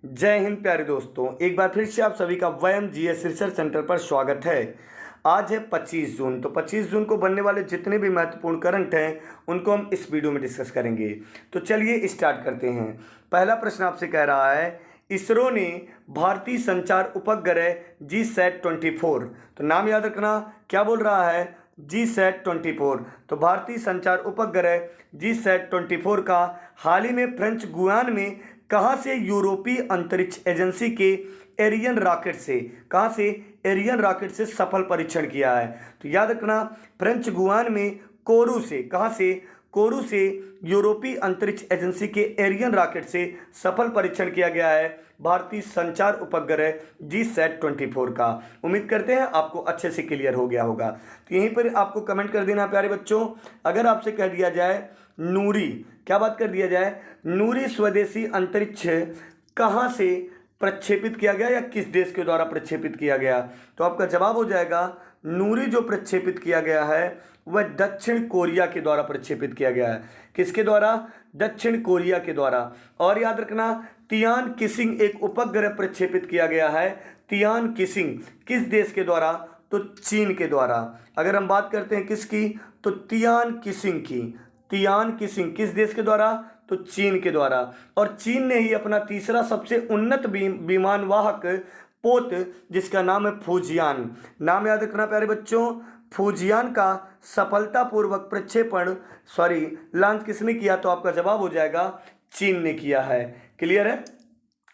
जय हिंद प्यारे दोस्तों, एक बार फिर से आप सभी का वयम जीएस रिसर्च सेंटर पर स्वागत है। आज है 25 जून। तो 25 जून को बनने वाले जितने भी महत्वपूर्ण करंट हैं उनको हम इस वीडियो में डिस्कस करेंगे। तो चलिए स्टार्ट करते हैं। पहला प्रश्न आपसे कह रहा है, इसरो ने भारतीय संचार उपग्रह GSAT-24, तो नाम याद रखना, क्या बोल रहा है, GSAT-24। तो भारतीय संचार उपग्रह GSAT-24 का हाल ही में फ्रेंच गुयाना में कहाँ से यूरोपीय अंतरिक्ष एजेंसी के एरियन रॉकेट से सफल परीक्षण किया है। तो याद रखना, फ्रेंच गुयाना में कोरू से, कहाँ से, कोरू से यूरोपीय अंतरिक्ष एजेंसी के एरियन रॉकेट से सफल परीक्षण किया गया है भारतीय संचार उपग्रह GSAT-24 का। उम्मीद करते हैं आपको अच्छे से क्लियर हो गया होगा। तो यहीं पर आपको कमेंट कर देना प्यारे बच्चों। अगर आपसे कह दिया जाए नूरी, क्या बात कर दिया जाए, नूरी स्वदेशी अंतरिक्ष कहाँ से प्रक्षेपित किया गया या किस देश के द्वारा प्रक्षेपित किया गया, तो आपका जवाब हो जाएगा नूरी जो प्रक्षेपित किया गया है वह दक्षिण कोरिया के द्वारा प्रक्षेपित किया गया है। किसके द्वारा? दक्षिण कोरिया के द्वारा। और याद रखना, तियान किसिंग एक उपग्रह प्रक्षेपित किया गया है। तियान किसिंग किस देश के द्वारा? तो चीन के द्वारा। अगर हम बात करते हैं किसकी, तो तियान किसिंग की। तियान किसिंग किस देश के द्वारा? तो चीन के द्वारा। और चीन ने ही अपना तीसरा सबसे उन्नत विमान वाहक पोत, जिसका नाम है फूजियान, नाम याद रखना प्यारे बच्चों, फूजियान का सफलतापूर्वक लॉन्च किसने किया? तो आपका जवाब हो जाएगा चीन ने किया है। क्लियर है?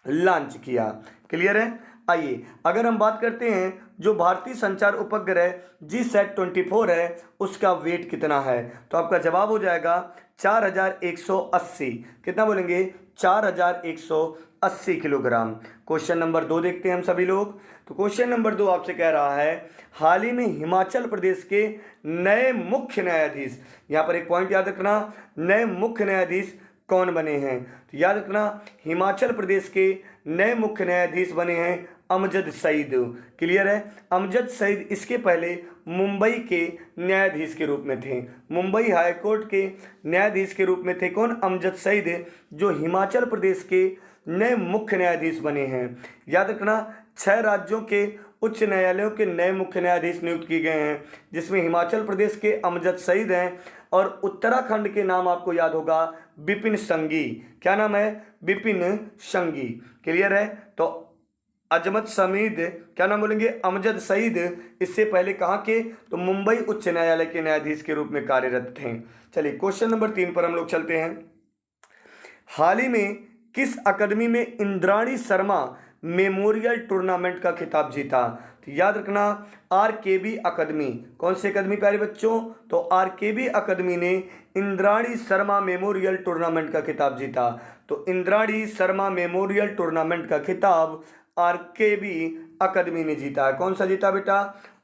लॉन्च किया। क्लियर है? आइए अगर हम बात करते हैं जो भारतीय संचार उपग्रह GSAT-24 है उसका वेट कितना है, तो आपका जवाब हो जाएगा 4180। कितना बोलेंगे? 4180 किलोग्राम। क्वेश्चन नंबर 2 देखते हैं हम सभी लोग। तो क्वेश्चन नंबर 2 आपसे कह रहा है, हाल ही में हिमाचल प्रदेश के नए मुख्य न्यायाधीश, यहाँ पर एक पॉइंट याद रखना, नए मुख्य न्यायाधीश कौन बने हैं? तो याद रखना, हिमाचल प्रदेश के नए मुख्य न्यायाधीश बने हैं अमजद सईद। क्लियर है? अमजद सईद इसके पहले मुंबई के न्यायाधीश के रूप में थे, मुंबई हाई कोर्ट के न्यायाधीश के रूप में थे। कौन? अमजद सईद, जो हिमाचल प्रदेश के नए मुख्य न्यायाधीश बने हैं। याद रखना, 6 राज्यों के उच्च न्यायालयों के नए मुख्य न्यायाधीश नियुक्त किए गए हैं, जिसमें हिमाचल प्रदेश के अमजद सईद हैं और उत्तराखंड के नाम आपको याद होगा विपिन संघी। क्या नाम है? विपिन संघी। क्लियर है? तो अजमत समीद, क्या नाम बोलेंगे? अमजद सईद इससे पहले कहाँ के? तो मुंबई उच्च न्यायालय के न्यायाधीश के रूप में कार्यरत थे। चलिए क्वेश्चन नंबर 3 पर हम लोग चलते हैं। हाल ही में किस अकादमी में इंद्राणी शर्मा मेमोरियल टूर्नामेंट का खिताब जीता? तो याद रखना, RKB अकादमी। कौन सी अकादमी प्यारे बच्चों? तो RKB अकादमी ने इंद्राणी शर्मा मेमोरियल टूर्नामेंट का खिताब जीता। तो इंद्राणी शर्मा मेमोरियल टूर्नामेंट का खिताब RKB अकादमी ने जीता है। कौन सा जीता बेटा?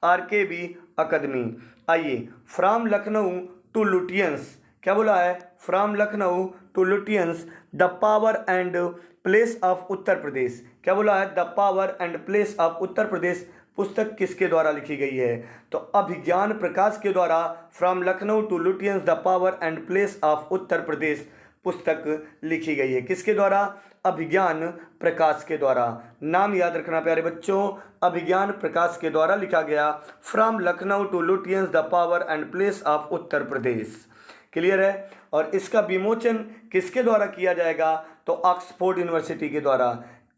RKB अकादमी। आइए, फ्रॉम लखनऊ टू लुटियंस, क्या बोला है? From Lucknow to Lutyens the power and place of Uttar Pradesh, क्या बोला है? The power and place of Uttar Pradesh पुस्तक किसके द्वारा लिखी गई है? तो अभिज्ञान प्रकाश के द्वारा from Lucknow to Lutyens the power and place of Uttar Pradesh पुस्तक लिखी गई है। किसके द्वारा? अभिज्ञान प्रकाश के द्वारा। नाम याद रखना प्यारे बच्चों, अभिज्ञान प्रकाश के द्वारा लिखा गया from Lucknow to Lutyens the power and place of Uttar Pradesh. Clear है? और इसका विमोचन किसके द्वारा किया जाएगा? तो ऑक्सफोर्ड यूनिवर्सिटी के द्वारा।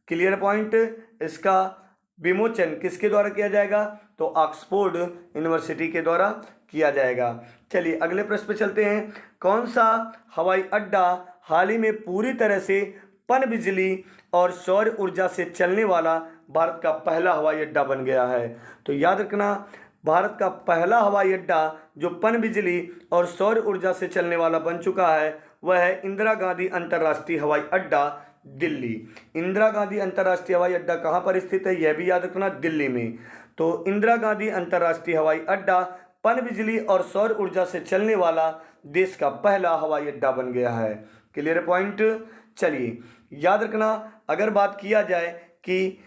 Clear point? इसका विमोचन किसके द्वारा किया जाएगा? तो ऑक्सफोर्ड यूनिवर्सिटी के द्वारा किया जाएगा। चलिए अगले प्रश्न पे चलते हैं। कौन सा हवाई अड्डा हाल ही में पूरी तरह से पनबिजली और सौर ऊर्जा से चलने वाला भारत का पहला हवाई अड्डा बन गया है? तो याद रखना, भारत का पहला हवाई अड्डा जो पनबिजली और सौर ऊर्जा से चलने वाला बन चुका है वह है इंदिरा गांधी अंतर्राष्ट्रीय हवाई अड्डा, दिल्ली। इंदिरा गांधी अंतर्राष्ट्रीय हवाई अड्डा कहाँ पर स्थित है? यह भी याद रखना, दिल्ली में। तो इंदिरा गांधी अंतर्राष्ट्रीय हवाई अड्डा पनबिजली और सौर ऊर्जा से चलने वाला देश का पहला हवाई अड्डा बन गया है। Clear point? चलिए याद रखना, अगर बात किया जाए कि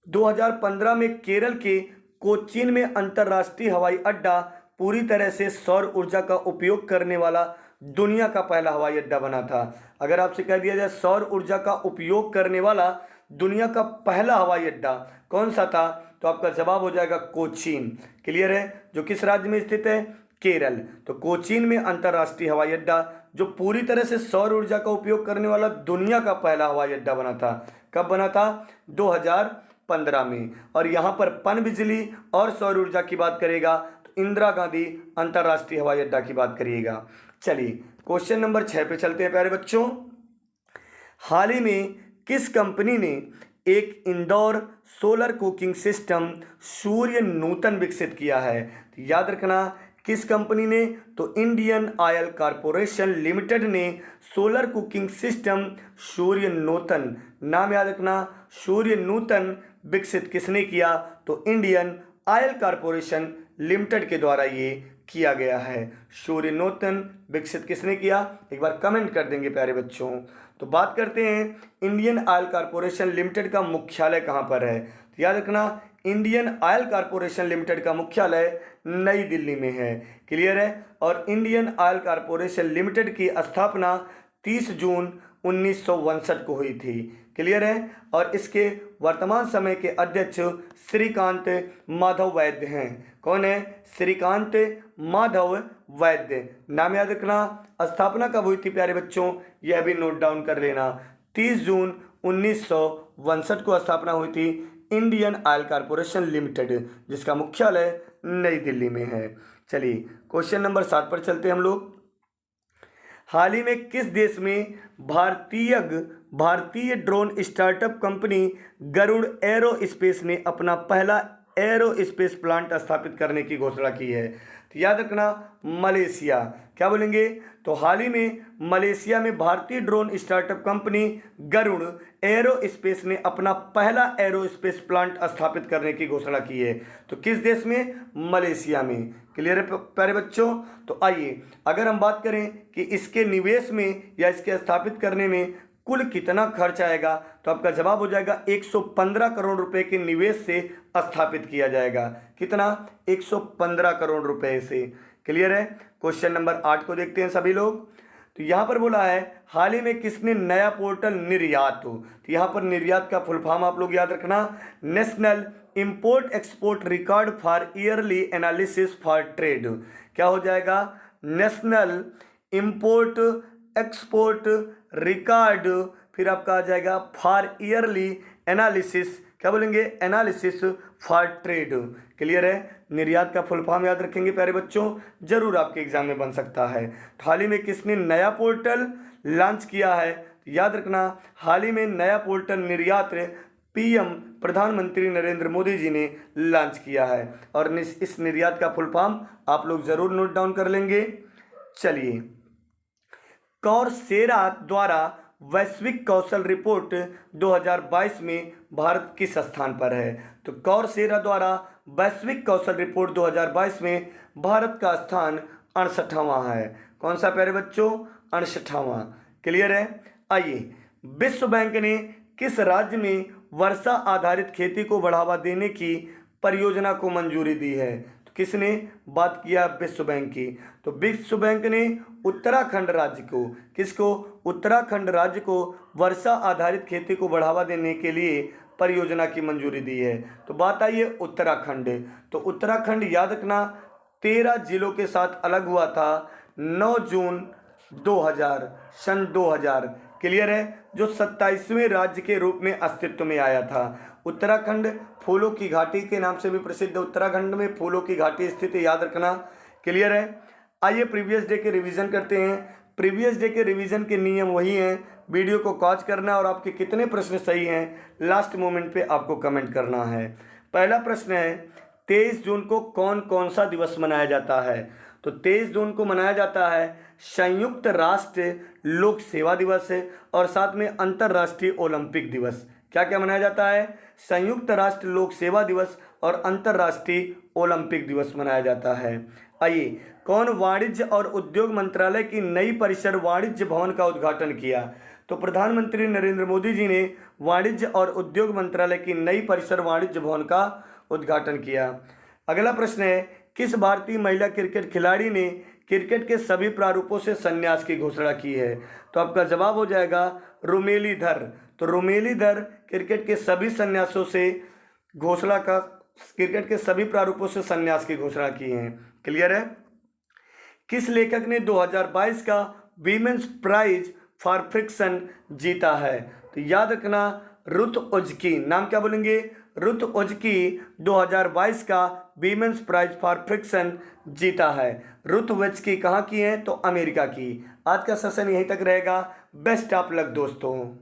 2015 में केरल के कोचीन में अंतर्राष्ट्रीय हवाई अड्डा पूरी तरह से सौर ऊर्जा का उपयोग करने वाला दुनिया का पहला हवाई अड्डा बना था? अगर आपसे कह दिया जाए सौर ऊर्जा का उपयोग करने वाला दुनिया का पहला हवाई अड्डा कौन सा था, तो आपका जवाब हो जाएगा कोचीन। क्लियर है? जो किस राज्य में स्थित है? केरल। तो कोचीन में अंतर्राष्ट्रीय हवाई अड्डा जो पूरी तरह से सौर ऊर्जा का उपयोग करने वाला दुनिया का पहला हवाई अड्डा बना था। कब बना था? 2015 में। और यहाँ पर पनबिजली और सौर ऊर्जा की बात करेगा तो इंदिरा गांधी अंतर्राष्ट्रीय हवाई अड्डा की बात करिएगा। चलिए क्वेश्चन नंबर 6 पे चलते हैं प्यारे बच्चों। हाल ही में किस कंपनी ने एक इंडोर सोलर कुकिंग सिस्टम सूर्य नूतन विकसित किया है? तो याद रखना किस कंपनी ने, तो इंडियन ऑयल कॉरपोरेशन लिमिटेड ने सोलर कुकिंग सिस्टम सूर्य नूतन, नाम याद रखना, सूर्य नूतन विकसित किसने किया, तो इंडियन ऑयल कॉरपोरेशन लिमिटेड के द्वारा ये किया गया है। सूर्य नूतन विकसित किसने किया, एक बार कमेंट कर देंगे प्यारे बच्चों। तो बात करते हैं इंडियन ऑयल कॉरपोरेशन लिमिटेड का मुख्यालय कहाँ पर है? तो याद रखना इंडियन ऑयल कॉरपोरेशन लिमिटेड का मुख्यालय नई दिल्ली में है। क्लियर है? और इंडियन ऑयल कॉरपोरेशन लिमिटेड की स्थापना 30 जून 1962 को हुई थी। क्लियर है? और इसके वर्तमान समय के अध्यक्ष श्रीकांत माधव वैद्य हैं। कौन है? श्रीकांत माधव वैद्य, नाम याद रखना। स्थापना कब हुई थी प्यारे बच्चों, यह भी नोट डाउन कर लेना। 30 जून 1962 को स्थापना हुई थी इंडियन ऑयल कॉरपोरेशन लिमिटेड, जिसका मुख्यालय नई दिल्ली में है। चलिए क्वेश्चन नंबर 7 पर चलते हैं हम लोग। हाल ही में किस देश में भारतीय drone startup company Garuda aerospace ने अपना पहला एरोस्पेस प्लांट स्थापित करने की घोषणा की है? तो याद रखना मलेशिया। क्या बोलेंगे? तो हाल ही में मलेशिया में भारतीय drone startup company Garuda aerospace ने अपना पहला एरोस्पेस प्लांट स्थापित करने की घोषणा की है। तो किस देश में? मलेशिया में। क्लियर है प्यारे बच्चों? तो आइए अगर हम बात करें कि इसके निवेश में या इसके स्थापित करने में कुल कितना खर्च आएगा, तो आपका जवाब हो जाएगा 115 करोड़ रुपए के निवेश से स्थापित किया जाएगा। कितना? 115 करोड़ रुपए से। क्लियर है? क्वेश्चन नंबर 8 को देखते हैं सभी लोग। तो यहाँ पर बोला है हाल ही में किसने नया पोर्टल निर्यात, तो यहाँ पर निर्यात का फुल फॉर्म आप लोग याद रखना, national import export record for yearly analysis for trade. क्या हो जाएगा? नेशनल इंपोर्ट एक्सपोर्ट रिकॉर्ड, फिर आपका आ जाएगा फॉर ईयरली एनालिसिस, क्या बोलेंगे? Analysis for trade. क्लियर है? निर्यात का फुल फॉर्म याद रखेंगे प्यारे बच्चों, जरूर आपके एग्जाम में बन सकता है। हाल ही में किसने नया पोर्टल लॉन्च किया है? याद रखना हाल ही में नया पोर्टल निर्यात पीएम प्रधानमंत्री नरेंद्र मोदी जी ने लॉन्च किया है। और इस निर्यात का फुल फॉर्म आप लोग जरूर नोट डाउन कर लेंगे। चलिए कौरसेरा द्वारा वैश्विक कौशल रिपोर्ट 2022 में भारत किस स्थान पर है? तो कौरसेरा द्वारा वैश्विक कौशल रिपोर्ट 2022 में भारत का स्थान 68वां है। कौन सा प्यारे बच्चों? 68वां। क्लियर है? आइए विश्व बैंक ने किस राज्य में वर्षा आधारित खेती को बढ़ावा देने की परियोजना को मंजूरी दी है? तो किसने बात किया? विश्व बैंक की। तो विश्व बैंक ने उत्तराखंड राज्य को, किसको? उत्तराखंड राज्य को वर्षा आधारित खेती को बढ़ावा देने के लिए परियोजना की मंजूरी दी है। तो बात आई है उत्तराखंड। तो उत्तराखंड याद रखना 13 जिलों के साथ अलग हुआ था 9 जून 2000 सन 2000। क्लियर है? जो 27वें राज्य के रूप में अस्तित्व में आया था। उत्तराखंड फूलों की घाटी के नाम से भी प्रसिद्ध, उत्तराखंड में फूलों की घाटी स्थित है, याद रखना। क्लियर है? आइए प्रीवियस डे के रिवीजन करते हैं। प्रीवियस डे के रिवीजन के नियम वही हैं, वीडियो को पॉज करना और आपके कितने प्रश्न सही हैं लास्ट मोमेंट पे आपको कमेंट करना है। पहला प्रश्न है 23 जून को कौन कौन सा दिवस मनाया जाता है? तो 23 जून को मनाया जाता है संयुक्त राष्ट्र लोक सेवा दिवस और साथ में अंतर्राष्ट्रीय ओलंपिक दिवस। क्या क्या मनाया जाता है? संयुक्त राष्ट्र लोक सेवा दिवस और अंतर्राष्ट्रीय ओलंपिक दिवस मनाया जाता है। आइए कौन वाणिज्य और उद्योग मंत्रालय की नई परिसर वाणिज्य भवन का उद्घाटन किया? तो प्रधानमंत्री नरेंद्र मोदी जी ने वाणिज्य और उद्योग मंत्रालय की नई परिसर वाणिज्य भवन का उद्घाटन किया। अगला प्रश्न है किस भारतीय महिला क्रिकेट खिलाड़ी ने क्रिकेट के सभी प्रारूपों से संन्यास की घोषणा की है? तो आपका जवाब हो जाएगा रोमेलीधर। तो रोमेलीधर क्रिकेट के सभी संन्यासों से घोषणा का क्रिकेट के सभी प्रारूपों से संन्यास की घोषणा की है। क्लियर है? किस लेखक ने 2022 का वीमेंस प्राइज फॉर फिक्शन जीता है? तो याद रखना रुथ ओजकी। नाम क्या बोलेंगे? रुथ ओजकी 2022 का वीमेंस प्राइज फॉर फिक्शन जीता है। रुथ ओजकी कहाँ की है? तो अमेरिका की। आज का सेशन यहीं तक रहेगा। बेस्ट ऑफ लक दोस्तों।